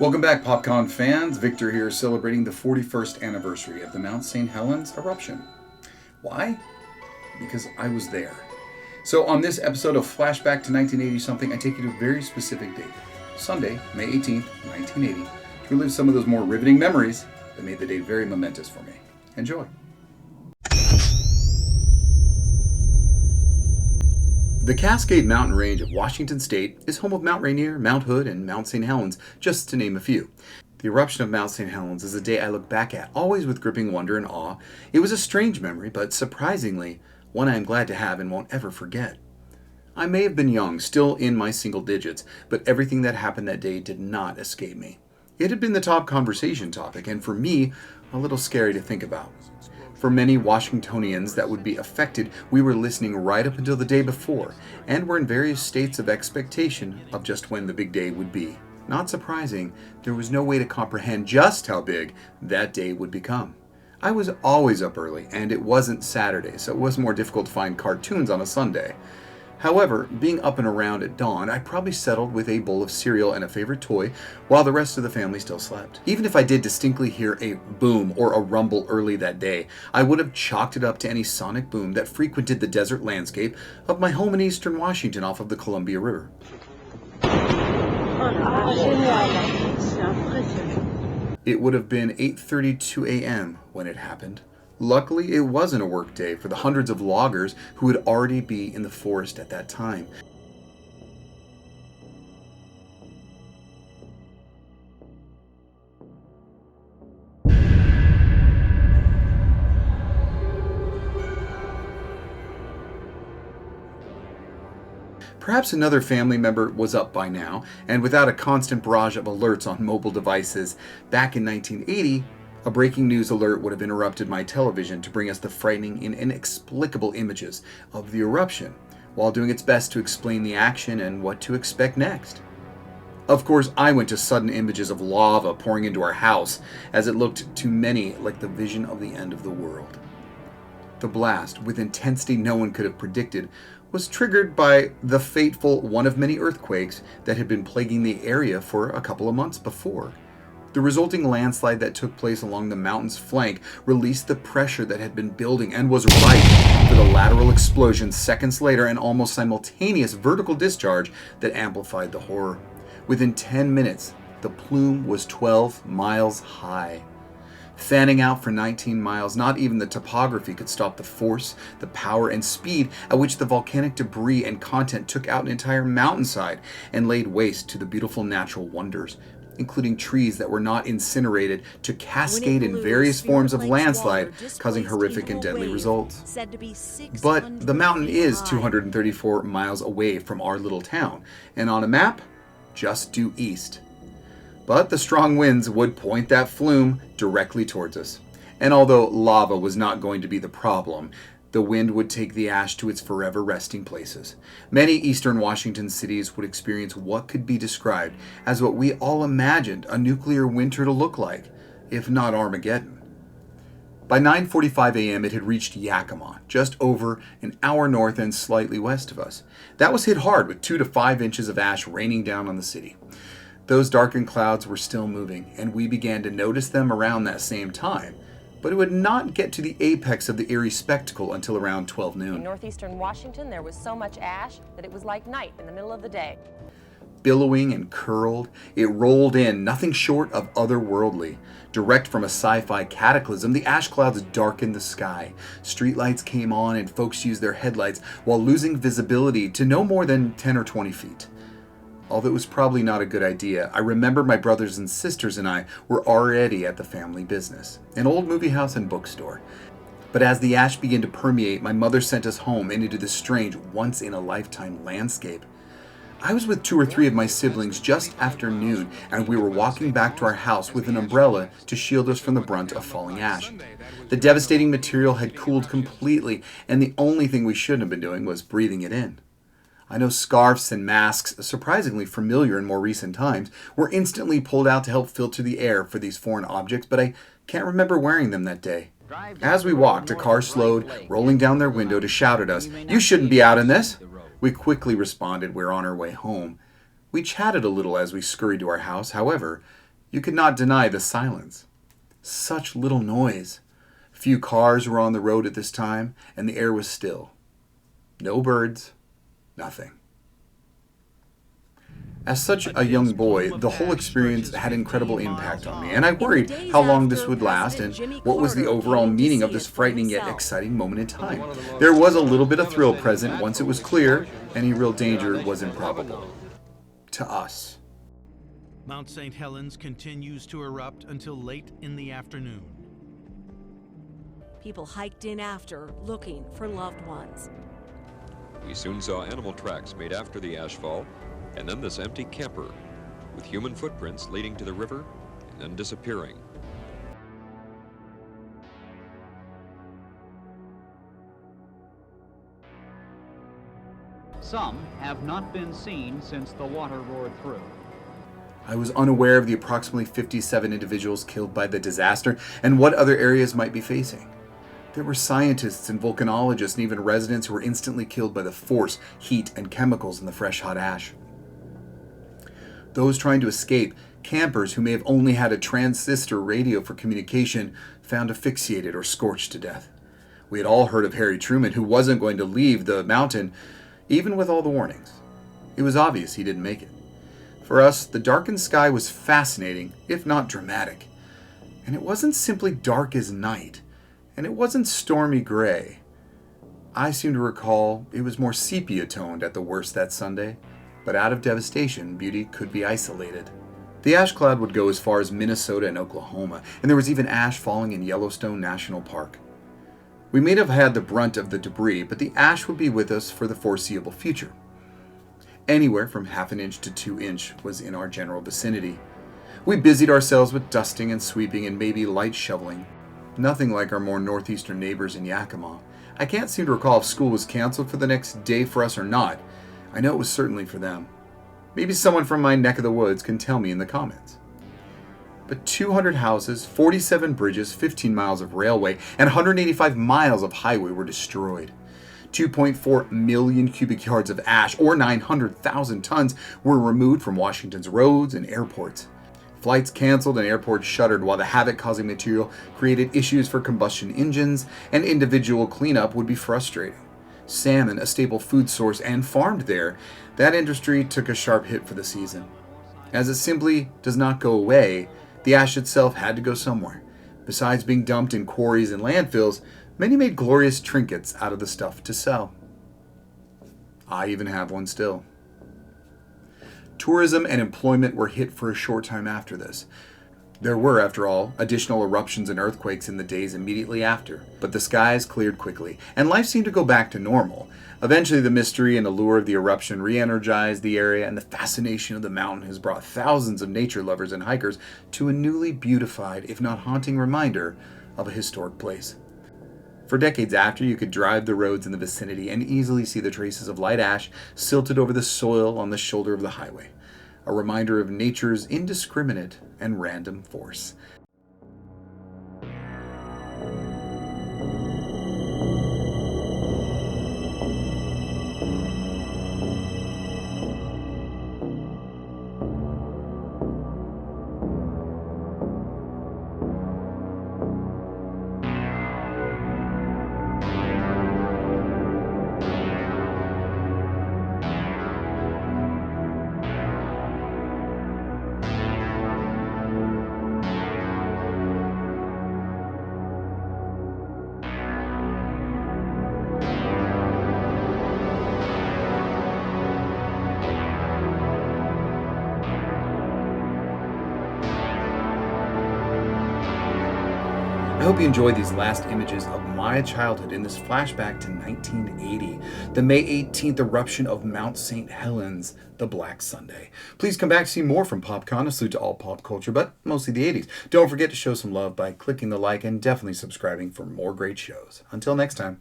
Welcome back, PopCon fans. Victor here, celebrating the 41st anniversary of the Mt St Helens eruption. Why? Because I was there. So on this episode of Flashback to 1980-something, I take you to a very specific date, Sunday, May 18th, 1980, to relive some of those more riveting memories that made the day very momentous for me. Enjoy. The Cascade Mountain Range of Washington State is home of Mount Rainier, Mount Hood, and Mt St Helens, just to name a few. The eruption of Mt St Helens is a day I look back at, always with gripping wonder and awe. It was a strange memory, but surprisingly, one I am glad to have and won't ever forget. I may have been young, still in my single digits, but everything that happened that day did not escape me. It had been the top conversation topic, and for me, a little scary to think about. For many Washingtonians that would be affected, we were listening right up until the day before, and were in various states of expectation of just when the big day would be. Not surprising, there was no way to comprehend just how big that day would become. I was always up early, and it wasn't Saturday, so it was more difficult to find cartoons on a Sunday. However, being up and around at dawn, I probably settled with a bowl of cereal and a favorite toy while the rest of the family still slept. Even if I did distinctly hear a boom or a rumble early that day, I would have chalked it up to any sonic boom that frequented the desert landscape of my home in eastern Washington off of the Columbia River. It would have been 8:32 a.m. when it happened. Luckily, it wasn't a work day for the hundreds of loggers who would already be in the forest at that time. Perhaps another family member was up by now, and without a constant barrage of alerts on mobile devices, back in 1980, a breaking news alert would have interrupted my television to bring us the frightening and inexplicable images of the eruption, while doing its best to explain the action and what to expect next. Of course, I went to sudden images of lava pouring into our house, as it looked to many like the vision of the end of the world. The blast, with intensity no one could have predicted, was triggered by the fateful one of many earthquakes that had been plaguing the area for a couple of months before. The resulting landslide that took place along the mountain's flank released the pressure that had been building and was ripe for the lateral explosion seconds later, and almost simultaneous vertical discharge that amplified the horror. Within 10 minutes, the plume was 12 miles high. Fanning out for 19 miles, not even the topography could stop the force, the power, and speed at which the volcanic debris and content took out an entire mountainside and laid waste to the beautiful natural wonders, including trees that were not incinerated, to cascade in various forms of landslide, causing horrific and deadly results. But the mountain is 234 miles away from our little town, and on a map, just due east. But the strong winds would point that flume directly towards us. And although lava was not going to be the problem, the wind would take the ash to its forever resting places. Many eastern Washington cities would experience what could be described as what we all imagined a nuclear winter to look like, if not Armageddon. By 9:45 a.m. it had reached Yakima, just over an hour north and slightly west of us. That was hit hard with 2 to 5 inches of ash raining down on the city. Those darkened clouds were still moving, and we began to notice them around that same time. But it would not get to the apex of the eerie spectacle until around 12 noon. In northeastern Washington, there was so much ash that it was like night in the middle of the day. Billowing and curled, it rolled in, nothing short of otherworldly. Direct from a sci-fi cataclysm, the ash clouds darkened the sky. Streetlights came on and folks used their headlights while losing visibility to no more than 10 or 20 feet. Although it was probably not a good idea, I remember my brothers and sisters and I were already at the family business, an old movie house and bookstore. But as the ash began to permeate, my mother sent us home and into this strange, once-in-a-lifetime landscape. I was with 2 or 3 of my siblings just after noon, and we were walking back to our house with an umbrella to shield us from the brunt of falling ash. The devastating material had cooled completely, and the only thing we shouldn't have been doing was breathing it in. I know scarves and masks, surprisingly familiar in more recent times, were instantly pulled out to help filter the air for these foreign objects, but I can't remember wearing them that day. As we walked, a car slowed, rolling down their window to shout at us, "You shouldn't be out in this!" We quickly responded we're on our way home. We chatted a little as we scurried to our house. However, You could not deny the silence. Such little noise. Few cars were on the road at this time, and the air was still. No birds, nothing. As such a young boy, the whole experience had incredible impact on me, and I worried how long this would last and what was the overall meaning of this frightening yet exciting moment in time. There was a little bit of thrill present once it was clear any real danger was improbable. To us. Mt St Helens continues to erupt until late in the afternoon. People hiked in after, looking for loved ones. We soon saw animal tracks made after the ashfall, and then this empty camper with human footprints leading to the river and then disappearing. Some have not been seen since the water roared through. I was unaware of the approximately 57 individuals killed by the disaster and what other areas might be facing. There were scientists and volcanologists and even residents who were instantly killed by the force, heat, and chemicals in the fresh hot ash. Those trying to escape, campers who may have only had a transistor radio for communication, found asphyxiated or scorched to death. We had all heard of Harry Truman, who wasn't going to leave the mountain, even with all the warnings. It was obvious he didn't make it. For us, the darkened sky was fascinating, if not dramatic. And it wasn't simply dark as night, and it wasn't stormy gray. I seem to recall it was more sepia-toned at the worst that Sunday, but out of devastation, beauty could be isolated. The ash cloud would go as far as Minnesota and Oklahoma, and there was even ash falling in Yellowstone National Park. We may have had the brunt of the debris, but the ash would be with us for the foreseeable future. Anywhere from 1/2 inch to 2 inch was in our general vicinity. We busied ourselves with dusting and sweeping and maybe light shoveling. Nothing like our more northeastern neighbors in Yakima. I can't seem to recall if school was canceled for the next day for us or not. I know it was certainly for them. Maybe someone from my neck of the woods can tell me in the comments. But 200 houses, 47 bridges, 15 miles of railway, and 185 miles of highway were destroyed. 2.4 million cubic yards of ash, or 900,000 tons, were removed from Washington's roads and airports. Flights canceled and airports shuttered, while the havoc-causing material created issues for combustion engines, and individual cleanup would be frustrating. Salmon, a staple food source and farmed there, that industry took a sharp hit for the season. As it simply does not go away, the ash itself had to go somewhere. Besides being dumped in quarries and landfills, many made glorious trinkets out of the stuff to sell. I even have one still. Tourism and employment were hit for a short time after this. There were, after all, additional eruptions and earthquakes in the days immediately after, but the skies cleared quickly, and life seemed to go back to normal. Eventually, the mystery and allure of the eruption re-energized the area, and the fascination of the mountain has brought thousands of nature lovers and hikers to a newly beautified, if not haunting, reminder of a historic place. For decades after, you could drive the roads in the vicinity and easily see the traces of light ash silted over the soil on the shoulder of the highway, a reminder of nature's indiscriminate and random force. I hope you enjoyed these last images of my childhood in this flashback to 1980, the May 18th eruption of Mt St Helens, the Black Sunday. Please come back to see more from PopCon, a salute to all pop culture, but mostly the 80s. Don't forget to show some love by clicking the like and definitely subscribing for more great shows. Until next time.